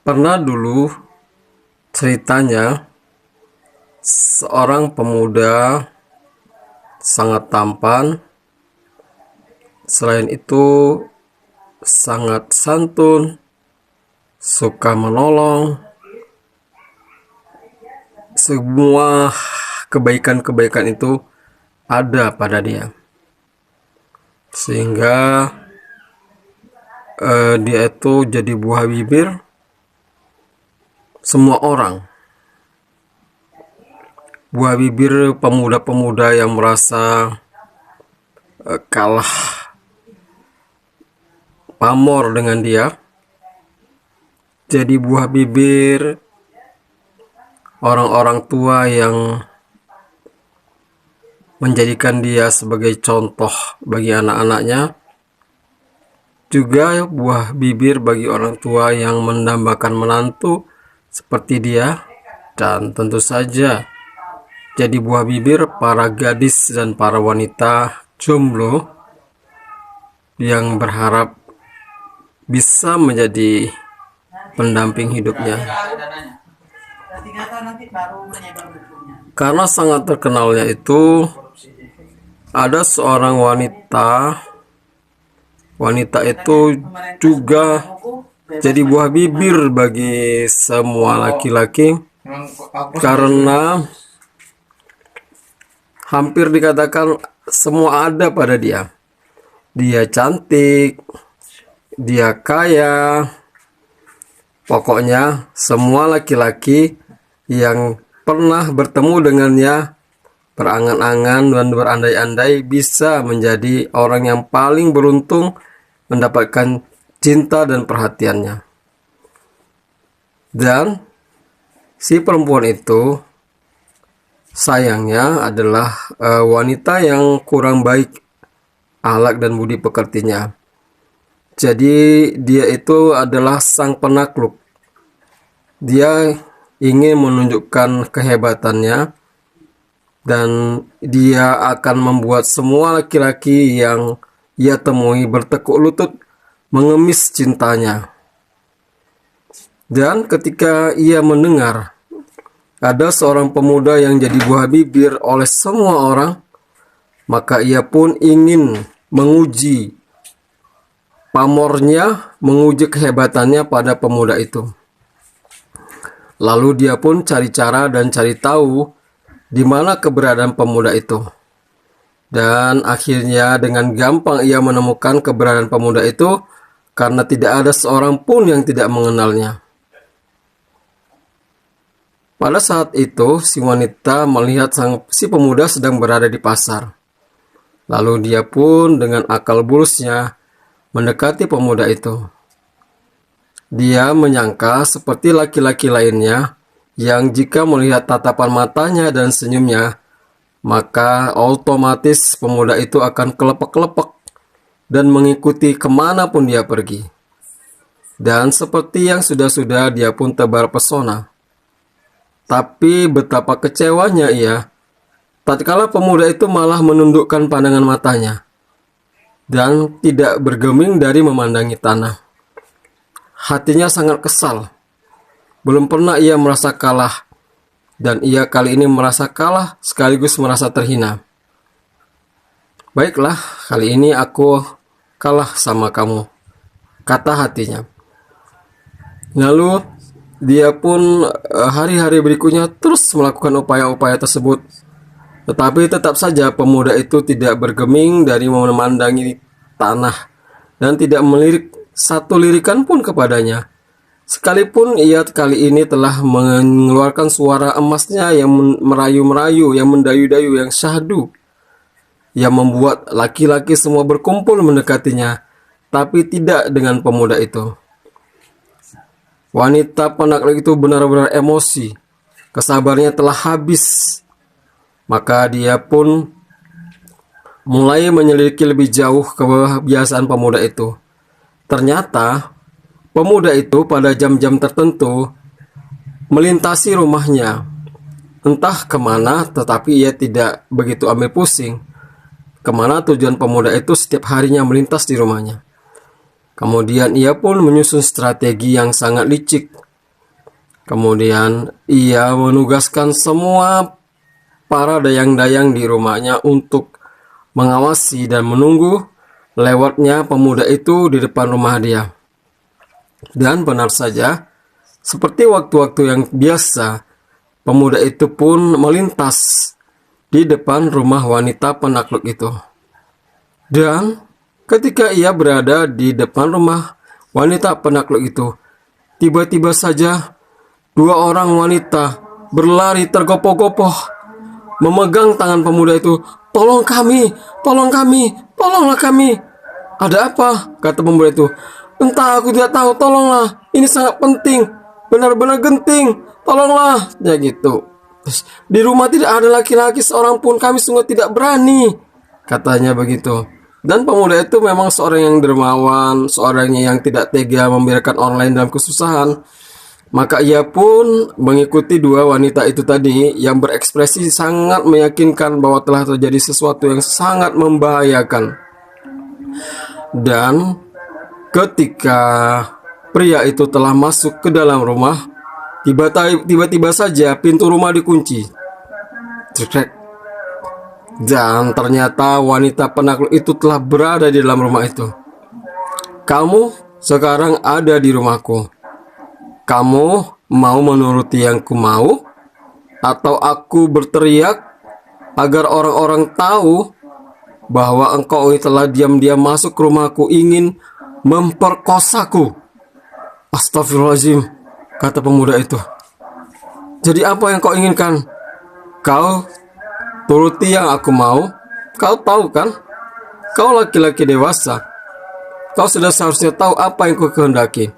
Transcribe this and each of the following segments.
Pernah dulu ceritanya seorang pemuda sangat tampan, selain itu sangat santun, suka menolong, semua kebaikan-kebaikan itu ada pada dia. Sehingga dia itu jadi buah bibir semua orang. Buah bibir pemuda-pemuda yang merasa kalah pamor dengan dia. Jadi buah bibir orang-orang tua yang menjadikan dia sebagai contoh bagi anak-anaknya. Juga buah bibir bagi orang tua yang mendambakan menantu seperti dia. Dan tentu saja jadi buah bibir para gadis dan para wanita jomblo yang berharap bisa menjadi pendamping hidupnya. Karena sangat terkenalnya itu, ada seorang wanita itu juga jadi buah bibir bagi semua laki-laki, karena hampir dikatakan semua ada pada dia. Dia cantik, dia kaya, pokoknya semua laki-laki yang pernah bertemu dengannya berangan-angan dan berandai-andai bisa menjadi orang yang paling beruntung mendapatkan cinta dan perhatiannya. Dan si perempuan itu sayangnya adalah wanita yang kurang baik akhlak dan budi pekertinya. Jadi dia itu adalah sang penakluk. Dia ingin menunjukkan kehebatannya dan dia akan membuat semua laki-laki yang ia temui bertekuk lutut mengemis cintanya. Dan ketika ia mendengar ada seorang pemuda yang jadi buah bibir oleh semua orang, maka ia pun ingin menguji pamornya, menguji kehebatannya pada pemuda itu. Lalu dia pun cari cara dan cari tahu di mana keberadaan pemuda itu. Dan akhirnya dengan gampang ia menemukan keberadaan pemuda itu karena tidak ada seorang pun yang tidak mengenalnya. Pada saat itu, si wanita melihat si pemuda sedang berada di pasar. Lalu dia pun dengan akal bulusnya mendekati pemuda itu. Dia menyangka seperti laki-laki lainnya yang jika melihat tatapan matanya dan senyumnya, maka otomatis pemuda itu akan kelepek-kelepek dan mengikuti kemanapun dia pergi. Dan seperti yang sudah-sudah, dia pun tebar pesona. Tapi betapa kecewanya ia tatkala pemuda itu malah menundukkan pandangan matanya dan tidak bergeming dari memandangi tanah. Hatinya sangat kesal. Belum pernah ia merasa kalah, dan ia kali ini merasa kalah sekaligus merasa terhina. Baiklah, kali ini aku kalah sama kamu, kata hatinya. Lalu dia pun hari-hari berikutnya terus melakukan upaya-upaya tersebut. Tetapi tetap saja pemuda itu tidak bergeming dari memandangi tanah dan tidak melirik satu lirikan pun kepadanya. Sekalipun ia kali ini telah mengeluarkan suara emasnya yang merayu-merayu, yang mendayu-dayu, yang syahdu, yang membuat laki-laki semua berkumpul mendekatinya, tapi tidak dengan pemuda itu. Wanita penakluk itu benar-benar emosi, kesabarannya telah habis. Maka dia pun mulai menyelidiki lebih jauh kebiasaan pemuda itu. Ternyata pemuda itu pada jam-jam tertentu melintasi rumahnya, entah kemana, tetapi ia tidak begitu ambil pusing kemana tujuan pemuda itu setiap harinya melintas di rumahnya. Kemudian ia pun menyusun strategi yang sangat licik Kemudian ia menugaskan semua para dayang-dayang di rumahnya untuk mengawasi dan menunggu lewatnya pemuda itu di depan rumah dia. Dan benar saja, seperti waktu-waktu yang biasa, pemuda itu pun melintas di depan rumah wanita penakluk itu. Dan ketika ia berada di depan rumah wanita penakluk itu, tiba-tiba saja dua orang wanita berlari tergopoh-gopoh, memegang tangan pemuda itu. Tolong kami, tolonglah kami. Ada apa? Kata pemuda itu. Entah, aku tidak tahu, tolonglah. Ini sangat penting, benar-benar genting, tolonglah. Ya gitu. Terus, di rumah tidak ada laki-laki seorang pun, kami sungguh tidak berani, katanya begitu. Dan pemuda itu memang seorang yang dermawan, seorang yang tidak tega membiarkan orang lain dalam kesusahan. Maka ia pun mengikuti dua wanita itu tadi yang berekspresi sangat meyakinkan bahwa telah terjadi sesuatu yang sangat membahayakan. Dan ketika pria itu telah masuk ke dalam rumah, tiba-tiba saja pintu rumah dikunci. Cekrek. Dan ternyata wanita penakluk itu telah berada di dalam rumah itu. Kamu sekarang ada di rumahku. Kamu mau menuruti yang ku mau? Atau aku berteriak agar orang-orang tahu bahwa engkau telah diam-diam masuk ke rumahku ingin memperkosaku? Astagfirullahaladzim, kata pemuda itu. Jadi apa yang kau inginkan? Kau turuti yang aku mau. Kau tahu kan? Kau laki-laki dewasa. Kau sudah seharusnya tahu apa yang ku kehendaki.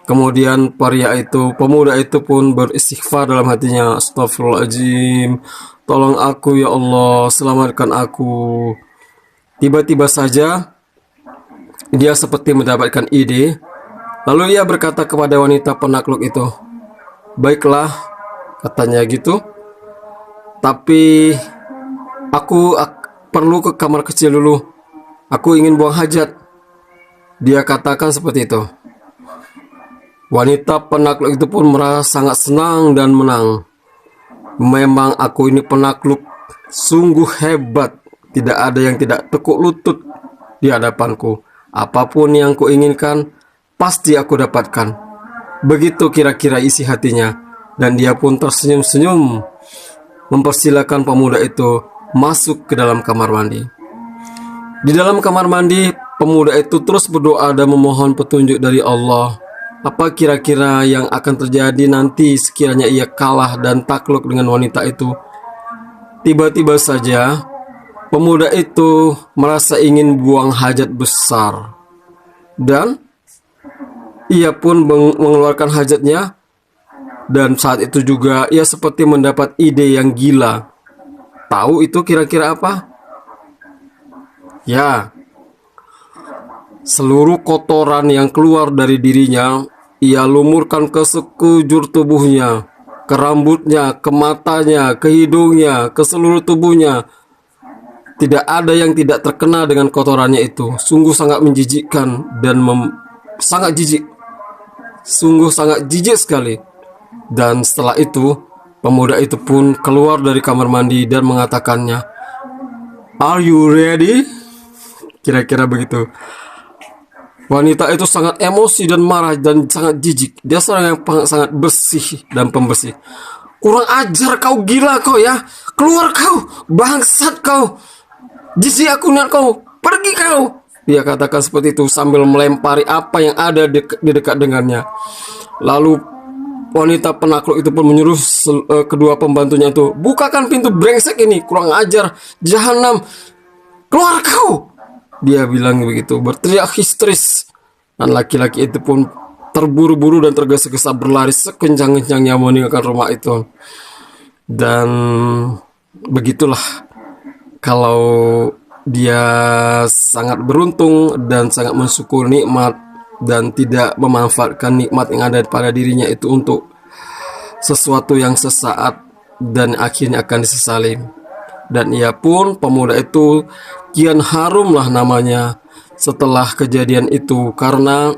Kemudian pemuda itu pun beristighfar dalam hatinya. Astagfirullahaladzim, tolong aku ya Allah, selamatkan aku. Tiba-tiba saja dia seperti mendapatkan ide. Lalu ia berkata kepada wanita penakluk itu, baiklah, katanya gitu, tapi aku perlu ke kamar kecil dulu. Aku ingin buang hajat. Dia katakan seperti itu. Wanita penakluk itu pun merasa sangat senang dan menang. Memang aku ini penakluk sungguh hebat. Tidak ada yang tidak tekuk lutut di hadapanku. Apapun yang kuinginkan, pasti aku dapatkan. Begitu kira-kira isi hatinya. Dan dia pun tersenyum-senyum mempersilakan pemuda itu masuk ke dalam kamar mandi. Di dalam kamar mandi, pemuda itu terus berdoa dan memohon petunjuk dari Allah. Apa kira-kira yang akan terjadi nanti sekiranya ia kalah dan takluk dengan wanita itu? Tiba-tiba saja pemuda itu merasa ingin buang hajat besar. Dan ia pun mengeluarkan hajatnya. Dan saat itu juga ia seperti mendapat ide yang gila. Tahu itu kira-kira apa? Ya, seluruh kotoran yang keluar dari dirinya ia lumurkan ke sekujur tubuhnya, ke rambutnya, ke matanya, ke hidungnya, ke seluruh tubuhnya. Tidak ada yang tidak terkena dengan kotorannya itu. Sungguh sangat menjijikkan dan sangat jijik. Sungguh sangat jijik sekali. Dan setelah itu, pemuda itu pun keluar dari kamar mandi dan mengatakannya, "Are you ready?" Kira-kira begitu. Wanita itu sangat emosi dan marah dan sangat jijik. Dia seorang yang sangat bersih dan pembersih. "Kurang ajar kau, gila kau ya. Keluar kau, bangsat kau. Jijik aku lihat kau. Pergi kau." Dia katakan seperti itu sambil melempari apa yang ada di dekat dengannya. Lalu wanita penakluk itu pun menyuruh kedua pembantunya itu, "Bukakan pintu brengsek ini, kurang ajar, jahanam. Keluar kau." Dia bilang begitu, berteriak histeris. Dan laki-laki itu pun terburu-buru dan tergesa-gesa berlari sekencang-kencangnya meninggalkan rumah itu. Dan begitulah, kalau dia sangat beruntung dan sangat mensyukuri nikmat dan tidak memanfaatkan nikmat yang ada pada dirinya itu untuk sesuatu yang sesaat dan akhirnya akan disesali. Dan ia pun, pemuda itu, kian harumlah namanya setelah kejadian itu, karena